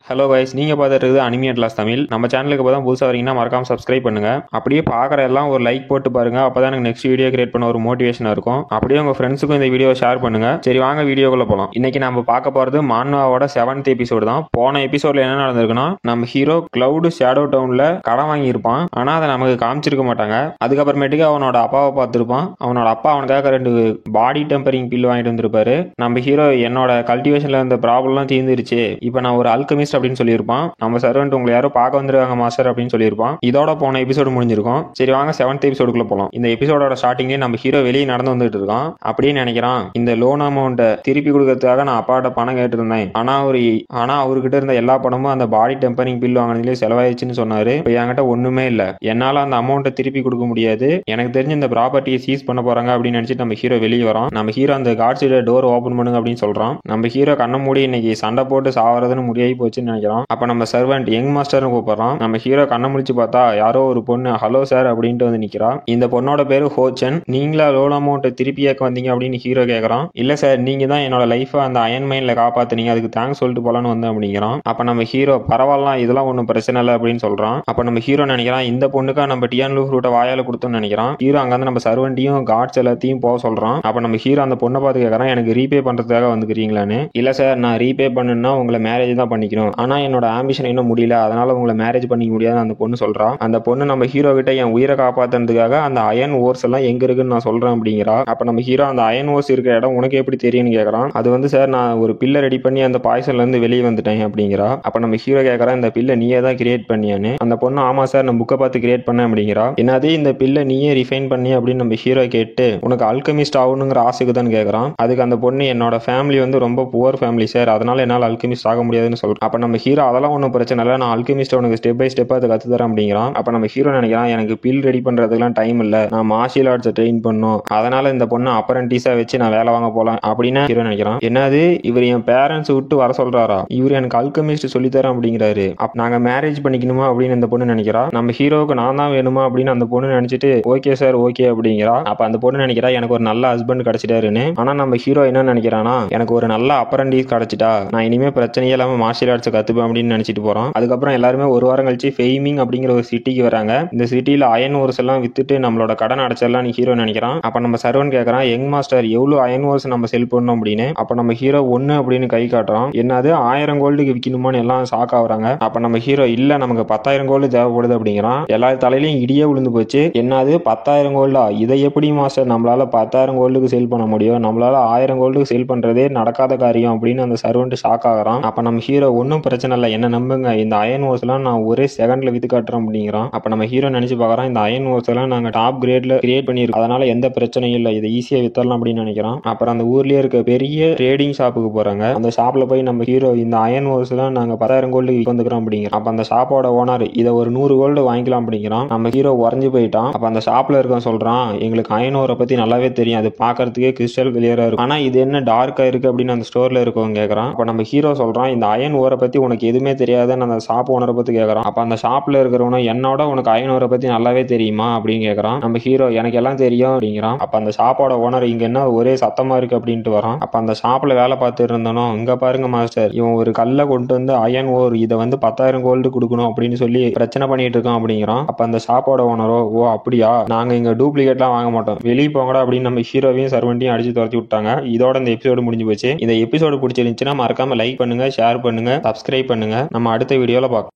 Hello guys, நீங்கள் பார்த்துட்டு இருக்குது அனிமி அட்லாஸ் தமிழ். நம்ம சேனலுக்கு இப்போ தான் புதுசாக வரீங்கன்னா மறக்காம சப்ஸ்கிரைப் பண்ணுங்க. அப்படியே பார்க்குற எல்லாம் ஒரு லைக் போட்டு பாருங்க. அப்போ தான் எனக்கு நெக்ஸ்ட் வீடியோ கிரியேட் பண்ண ஒரு மோட்டிவேஷனாக இருக்கும். அப்படியே உங்கள் ஃப்ரெண்ட்ஸுக்கும் இந்த வீடியோ ஷேர் பண்ணுங்க. சரி, வாங்க வீடியோக்குள்ள போகலாம். இன்னைக்கு நம்ம பார்க்க போகிறது மான்வாவோட 7th எபிசோடு தான். போன எபிசோட்ல என்ன நடந்திருக்குன்னா, நம்ம ஹீரோ கிளவுடு ஷேடோ டவுன்ல கடன் வாங்கியிருப்பான். ஆனால் அதை நமக்கு காமிச்சிருக்க மாட்டாங்க. அதுக்கப்புறமேட்டுக்கு அவனோட அப்பாவை பார்த்துருப்பான். அவனோட அப்பா அவனுக்காக 2 பாடி டெம்பரிங் பில் வாங்கிட்டு வந்திருப்பாரு. நம்ம ஹீரோ என்னோட கல்டிவேஷன்ல இருந்த ப்ராப்ளம்லாம் தீர்ந்துருச்சு, இப்போ நான் ஒரு அல்கமிஸ்ட் அப்படின்னு சொல்லியிருப்பான். நம்ம சர்வெண்ட் உங்களை யாரும் பார்க்க வந்துருக்காங்க மாஸ்டர் அப்படின்னு சொல்லியிருப்பான். இதோட போன எபிசோடு முடிஞ்சிருக்கும். சரி, வாங்க 7th எபிசோடுக்குள்ள போலாம். இந்த எபிசோடோட ஸ்டார்டிங்லேயே நம்ம ஹீரோ வெளியே நடந்து வந்துட்டு இருக்கான். அப்படின்னு நினைக்கிறான், இந்த லோன் அமௌண்ட்டை திருப்பி கொடுக்கறதுக்காக நான் அப்பாட்ட பணம் கேட்டிருந்தேன். ஆனா அவர்கிட்ட இருந்த எல்லா பணமும் அந்த பாடி டெம்பரிங் பில் வாங்கினதுலேயே செலவாயிடுச்சுன்னு சொன்னாரு. இப்போ என்கிட்ட ஒண்ணுமே இல்லை, என்னால அந்த அமௌண்ட்டை திருப்பி கொடுக்க முடியாது. எனக்கு தெரிஞ்சு இந்த ப்ராப்பர்ட்டியை சீஸ் பண்ண போறாங்க அப்படின்னு நினைச்சிட்டு நம்ம ஹீரோ வெளியே வரோம். நம்ம ஹீரோ அந்த காட்ஸோட டோர் ஓபன் பண்ணுங்க அப்படின்னு சொல்றான். நம்ம ஹீரோ கண்ண மூடி இன்னைக்கு சண்டை போட்டு சாவறதுன்னு முடியாகி போச்சுன்னு நினைக்கிறான். அப்ப நம்ம சர்வெண்ட் யங் மாஸ்டர்னு கூப்பிடுறான். நம்ம ஹீரோ கண்ண முடிச்சு பார்த்தா யாரோ ஒரு பொண்ணு ஹலோ சார் அப்படின்ட்டு வந்து நிக்கிறா. இந்த பொண்ணோட பேரு ஹோச்சன். நீங்களா லோன் அமௌண்ட் திருப்பி ஏக்க வந்தீங்க அப்படின்னு ஹீரோ கேட்கறான். இல்ல சார், நீங்க தான் என்னோட லைஃப் அந்த அயன் மைன்ல காப்பாத்துனீங்க, அதுக்கு தேங்க்ஸ் சொல்லிட்டு போலான்னு வந்து அப்படிங்கிறான். அப்ப நம்ம ஹீரோ பரவாயில்ல, இதெல்லாம் ஒன்றும் பிரச்சனை இல்லை அப்படின்னு சொல்றான். அப்ப நம்ம ஹீரோ நினைக்கிறான், இந்த பொண்ணுக்கா நம்ம டியான்லூ ஃப்ரூட்டை வாயால கொடுத்தோம்னு நினைக்கிறான். ஹீரோ அங்க நம்ம சர்வெண்ட்டையும் காட்ஸ் எல்லாத்தையும் போக சொல்றான். அப்ப நம்ம ஹீரோ அந்த பொண்ணை பார்த்து கேட்கறான், எனக்கு ரீபே பண்றதுக்காக வந்துக்கிறீங்களான்னு. இல்ல சார், நான் ரீபே பண்ணுன்னா உங்களை மேரேஜ் தான் பண்ணிக்கணும், ஆனா என்னோட ஆம்பிஷன் இன்னும் முடியல, அதனால உங்களை மேரேஜ் பண்ணிக்க முடியாது அந்த பொண்ணு சொல்றா. அந்த பொண்ணு நம்ம ஹீரோ கிட்ட என் உயிரை காப்பாத்துறதுக்காக அந்த அயன் ஓர்ஸ் எல்லாம் எங்க இருக்குன்னு நான் சொல்றேன் அப்படிங்கிறா. அப்ப நம்ம ஹீரோ அந்த அயன் ஓர்ஸ் இருக்கிற இடம் உனக்கு எப்படி தெரியும்னு கேட்கறான். அது வந்து சார், நான் ஒரு பில்லை ரெடி பண்ணி அந்த பாய்சன்ல இருந்து வெளியே வந்துட்டேன் அப்படிங்கிறா. அப்ப நம்ம ஹீரோ கேட்கறான், இந்த பில்லை நீயே தான் கிரியேட் பண்ணியான்னு. அந்த பொண்ணு ஆமா சார், நான் புக்கை பார்த்து கிரியேட் பண்ணேன் அப்படிங்கிறா. என்னது, இந்த பில்லை நீயே ரிஃபைன் பண்ணி அப்படின்னு நம்ம ஹீரோ கேட்டு உனக்கு அல்கமிஸ்ட் ஆகணுங்கிற ஆசைக்கு தான் கேட்கறான். அதுக்கு அந்த பொண்ணு, என்னோட ஃபேமிலி வந்து ரொம்ப புவர் ஃபேமிலி சார், அதனால என்னால் அல்கமிஸ்ட் ஆக முடியாதுன்னு சொல்றேன். அப்ப நம்ம ஹீரோ அதெல்லாம் ஒன்றும் பிரச்சனை இல்லை, நான் அல்கமிஸ்ட் உனக்கு ஸ்டெப் பை ஸ்டெப்பா அதை கத்து தரேன் அப்படிங்கிறான். அப்ப நம்ம ஹீரோ நினைக்கிறான், எனக்கு பில் ரெடி பண்றதுக்குலாம் டைம் இல்ல, நான் மார்ஷியல் ஆர்ட்ஸை ட்ரெயின் பண்ணும், அதனால இந்த பொண்ணு அப்ரண்டிஸா வச்சு நான் வேலை வாங்க போலாம் அப்படின்னு ஹீரோ நினைக்கிறான். என்னது, இவர் என் பேரண்ட்ஸ் விட்டு வர சொல்றாரா, இவர் எனக்கு அல்கமிஸ்ட் சொல்லித்தரேன் அப்படிங்கிறாரு, நாங்க மேரேஜ் பண்ணிக்கணுமா அப்படின்னு இந்த பொண்ணு நினைக்கிறா. நம்ம ஹீரோவுக்கு நான் தான் வேணுமா அப்படின்னு அந்த பொண்ணு நினைச்சிட்டு ஓகே சார் ஓகே அப்படிங்கிறா. அப்ப அந்த பொண்ணு நினைக்கிறா, எனக்கு ஒரு நல்ல ஹஸ்பண்ட் கிடைச்சிட்டாருன்னு. ஆனா நம்ம ஹீரோ என்ன நினைக்கிறானா, எனக்கு ஒரு நல்ல அப்ரண்டிஸ் கிடைச்சிட்டா நான் இனிமே பிரச்சனையே இல்லாம மார்ஷியல் ஆர்ட்ஸ் கத்துப்பேன் அப்படின்னு நினைச்சிட்டு போறான். அதுக்கப்புறம் எல்லாருமே ஒரு வாரம் கழிச்சு ஃபெய்மிங் அப்படிங்கிற ஒரு சிட்டிக்கு வராங்க. இந்த சிட்டில அயன் ஓர்ஸ் எல்லாம் வித்துட்டு நம்மளோட கடன் அடைச்சிடலாம் ஹீரோ நினைக்கிறான். அப்ப நம்ம சர்வன் கேட்கறான், யங் மாஸ்டர் எவ்வளவு அயன் ஓர்ஸ் நம்ம செல் பண்ணோம் அப்படின்னு. அப்ப நம்ம ஹீரோ 1 அப்படின்னு கை காட்டுறான். என்னது 1000 கோல்டுக்கு விற்கணுமான்னு எல்லாம் ஷாக் ஆகுறாங்க. அப்ப நம்ம ஹீரோ, இல்ல நமக்கு 10,000 கோல்டு தேவைப்படுது அப்படிங்கிறான். எல்லாரும் தலையிலையும் இடியே விழுந்து போச்சு. என்னது 10,000 கோல்டா, இதை எப்படி மாஸ்டர் நம்மளால 10,000 கோல்டுக்கு சேல் பண்ண முடியும், நம்மளால 1000 கோல்டுக்கு சேல் பண்றதே நடக்காத காரியம் அப்படின்னு அந்த சர்வன்ட் ஷாக் ஆகுறான். அப்ப நம்ம ஹீரோ, ஒன்னும் பிரச்சனை இல்லை, என்ன நம்புங்க, இந்த அயன் ஓர்ஸ் எல்லாம் நான் ஒரே செகண்ட்ல வித்து காட்டுறேன் அப்படிங்கிறான். அப்ப நம்ம ஹீரோ நினைச்சு பாக்குறான், இந்த அயன் ஓர்ஸ் எல்லாம் நாங்க டாப் கிரேட்ல கிரியேட் பண்ணிருக்கோம், அதனால எந்த பிரச்சனையும் இல்லை, இதை ஈஸியா வித்தரலாம் அப்படின்னு நினைக்கிறான். அப்புறம் அந்த ஊர்லயே இருக்க பெரிய ட்ரேடிங் ஷாப்புக்கு போறாங்க. அந்த ஷாப்ல போய் நம்ம ஹீரோ, இந்த அயன் ஓர்ஸ் எல்லாம் நாங்க 10,000 கோல்டு வந்துக்கிறோம் அப்படிங்கிறோம். அப்ப அந்த ஷாப்போட ஓனர், இதை ஒரு 100 கோல்டு வாங்கிக்கலாம் அப்படிங்கிறான். நம்ம ஹீரோ உறைஞ்சு போயிட்டான். அப்ப அந்த ஷாப்ல இருக்க சொல்றான், எங்களுக்கு அயன் ஓரை பத்தி நல்லாவே தெரியும், அது பாக்குறதுக்கே கிறிஸ்டல் கிளியரா இருக்கும், ஆனா இது என்ன டார்க்கா இருக்கு அப்படின்னு அந்த ஸ்டோர்ல இருக்கவங்க கேட்கறான். அப்ப நம்ம ஹீரோ சொல்றான், இந்த அயன் ஓரை பத்தி உனக்கு எதுவுமே தெரியாதுன்னு அந்த ஷாப் ஓனரை பத்தி கேட்கறான். அப்ப அந்த ஷாப்ல இருக்கிறவன, என்னோட உனக்கு அயன் ஓரை பத்தி நல்லாவே தெரியுமா அப்படின்னு கேட்கறான். நம்ம ஹீரோ, எனக்கு எல்லாம் தெரியும் அப்படிங்கிறான். அப்ப அந்த ஷாப்போட ஓனர், இங்க என்ன ஒரே சத்தமா இருக்கு அப்படின்ட்டு வரான். அப்ப அந்த ஷாப்ல வேலை பார்த்துட்டு இருந்தனோ, இங்க பாருங்க மாஸ்டர், இவன் ஒரு கல்லை கொண்டு வந்து அயன் ஓர் இதை வந்து 10,000 கோல்டு கொடுக்கணும் அப்படின்னு சொல்லி பிரச்சனை பண்ணிட்டு இருக்கான் அப்படிங்கிறான். அப்ப அந்த ஷாப்போட ஓனரோ, ஓ அப்படியா, நாங்க இங்க டூப்ளிகேட்லாம் வாங்க மாட்டோம், வெளியே போங்கடா அப்படின்னு நம்ம ஹீரோவையும் சர்வெண்ட்டையும் அடிச்சு துரத்தி விட்டாங்க. இதோட இந்த எபிசோடு முடிஞ்சு போச்சு. இந்த எபிசோடு பிடிச்சிருந்துச்சுன்னா மறக்காம லைக் பண்ணுங்க, ஷேர் பண்ணுங்க, சப்ஸ்கிரைப் பண்ணுங்க. நம்ம அடுத்த வீடியோல பார்க்கலாம்.